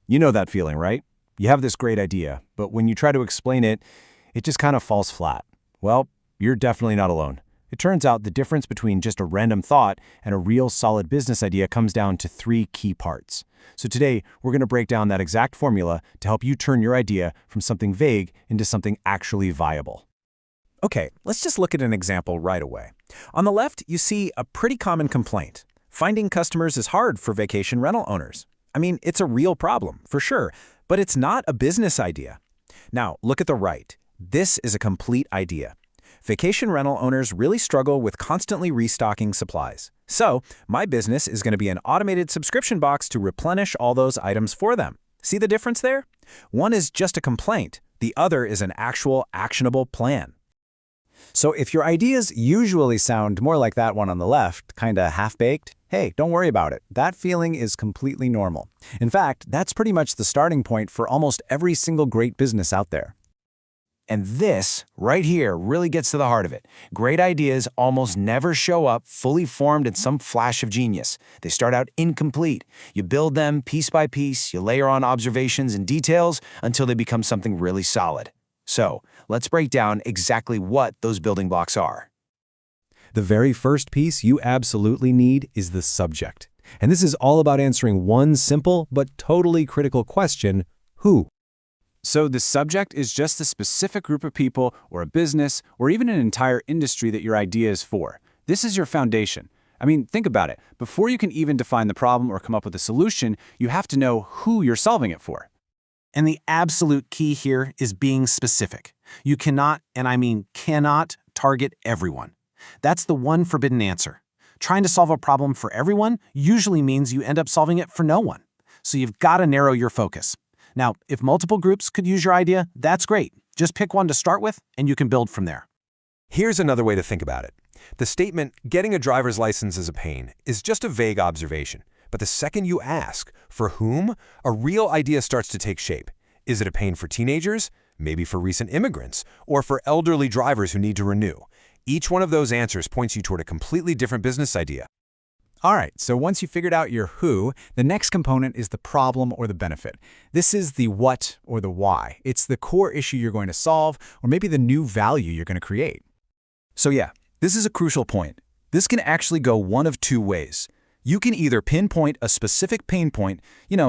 You know that feeling, right? You have this great idea, but when you try to explain it, it just kind of falls flat. Well, you're definitely not alone. It turns out the difference between just a random thought and a real solid business idea comes down to three key parts. So today, we're going to break down that exact formula to help you turn your idea from something vague into something actually viable. Okay, let's just look at an example right away. On the left, you see a pretty common complaint. Finding customers is hard for vacation rental owners. I mean, it's a real problem, for sure, but it's not a business idea. Now, look at the right. This is a complete idea. Vacation rental owners really struggle with constantly restocking supplies. So, my business is going to be an automated subscription box to replenish all those items for them. See the difference there? One is just a complaint. The other is an actual actionable plan. So if your ideas usually sound more like that one on the left, kinda half-baked, hey, don't worry about it. That feeling is completely normal. In fact, that's pretty much the starting point for almost every single great business out there. And this, right here, really gets to the heart of it. Great ideas almost never show up fully formed in some flash of genius. They start out incomplete. You build them piece by piece, you layer on observations and details until they become something really solid. So, let's break down exactly what those building blocks are. The very first piece you absolutely need is the subject. And this is all about answering one simple but totally critical question: who? So the subject is just a specific group of people or a business or even an entire industry that your idea is for. This is your foundation. I mean, think about it. Before you can even define the problem or come up with a solution, you have to know who you're solving it for. And the absolute key here is being specific. You cannot, and I mean cannot, target everyone. That's the one forbidden answer. Trying to solve a problem for everyone usually means you end up solving it for no one. So you've got to narrow your focus. Now, if multiple groups could use your idea, that's great. Just pick one to start with, and you can build from there. Here's another way to think about it. The statement, getting a driver's license is a pain, is just a vague observation. But the second you ask, for whom, a real idea starts to take shape. Is it a pain for teenagers? Maybe for recent immigrants? Or for elderly drivers who need to renew? Each one of those answers points you toward a completely different business idea. All right, so once you figured out your who, the next component is the problem or the benefit. This is the what or the why. It's the core issue you're going to solve, or maybe the new value you're going to create. So yeah, this is a crucial point. This can actually go one of two ways. You can either pinpoint a specific pain point,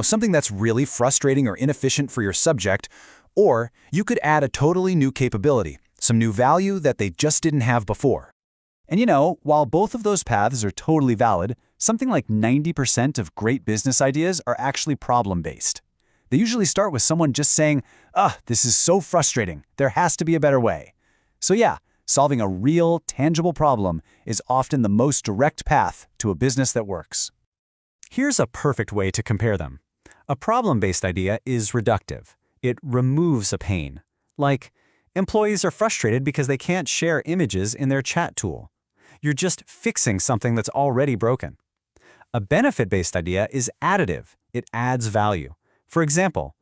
something that's really frustrating or inefficient for your subject, or you could add a totally new capability, some new value that they just didn't have before. And while both of those paths are totally valid, something like 90% of great business ideas are actually problem-based. They usually start with someone just saying, this is so frustrating, there has to be a better way. So yeah, solving a real, tangible problem is often the most direct path to a business that works. Here's a perfect way to compare them. A problem-based idea is reductive. It removes a pain. Like, employees are frustrated because they can't share images in their chat tool. You're just fixing something that's already broken. A benefit-based idea is additive. It adds value. For example,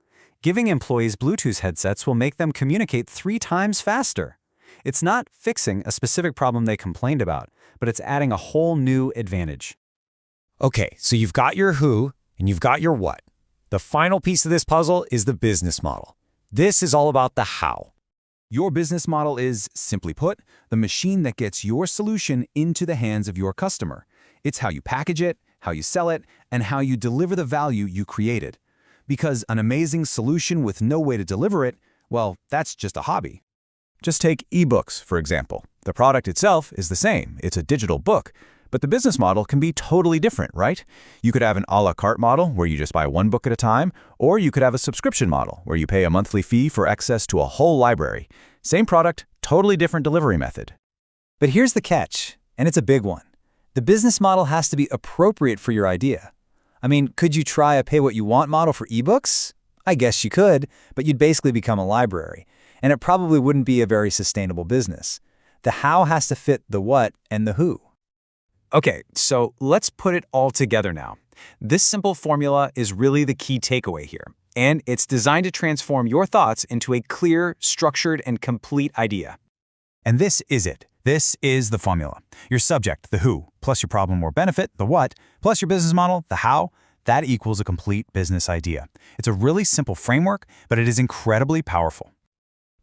giving employees Bluetooth headsets will make them communicate 3 times faster. It's not fixing a specific problem they complained about, but it's adding a whole new advantage. Okay, so you've got your who and you've got your what. The final piece of this puzzle is the business model. This is all about the how. Your business model is, simply put, the machine that gets your solution into the hands of your customer. It's how you package it, how you sell it, and how you deliver the value you created. Because an amazing solution with no way to deliver it, well, that's just a hobby. Just take ebooks, for example. The product itself is the same. It's a digital book. But the business model can be totally different, right? You could have an a la carte model where you just buy one book at a time, or you could have a subscription model where you pay a monthly fee for access to a whole library. Same product, totally different delivery method. But here's the catch, and it's a big one. The business model has to be appropriate for your idea. I mean, could you try a pay-what-you-want model for ebooks? I guess you could, but you'd basically become a library, and it probably wouldn't be a very sustainable business. The how has to fit the what and the who. Okay, so let's put it all together now. This simple formula is really the key takeaway here, and it's designed to transform your thoughts into a clear, structured, and complete idea. And this is it. This is the formula. Your subject, the who, plus your problem or benefit, the what, plus your business model, the how. that equals a complete business idea. It's a really simple framework, but it is incredibly powerful.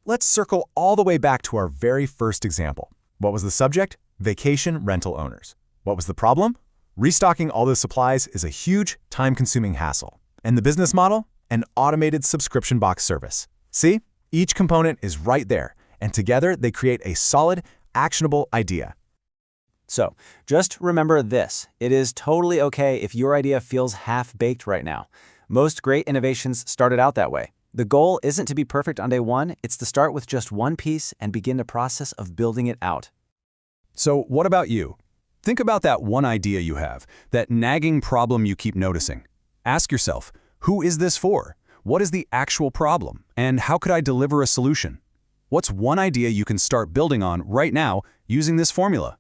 Let's circle all the way back to our very first example. What was the subject? Vacation rental owners. What was the problem? Restocking all those supplies is a huge, time-consuming hassle. And the business model? An automated subscription box service. See? Each component is right there, and together they create a solid, actionable idea. So, just remember this. It is totally okay if your idea feels half-baked right now. Most great innovations started out that way. The goal isn't to be perfect on day one, it's to start with just one piece and begin the process of building it out. So what about you? Think about that one idea you have, that nagging problem you keep noticing. Ask yourself, who is this for? What is the actual problem? And how could I deliver a solution? What's one idea you can start building on right now using this formula?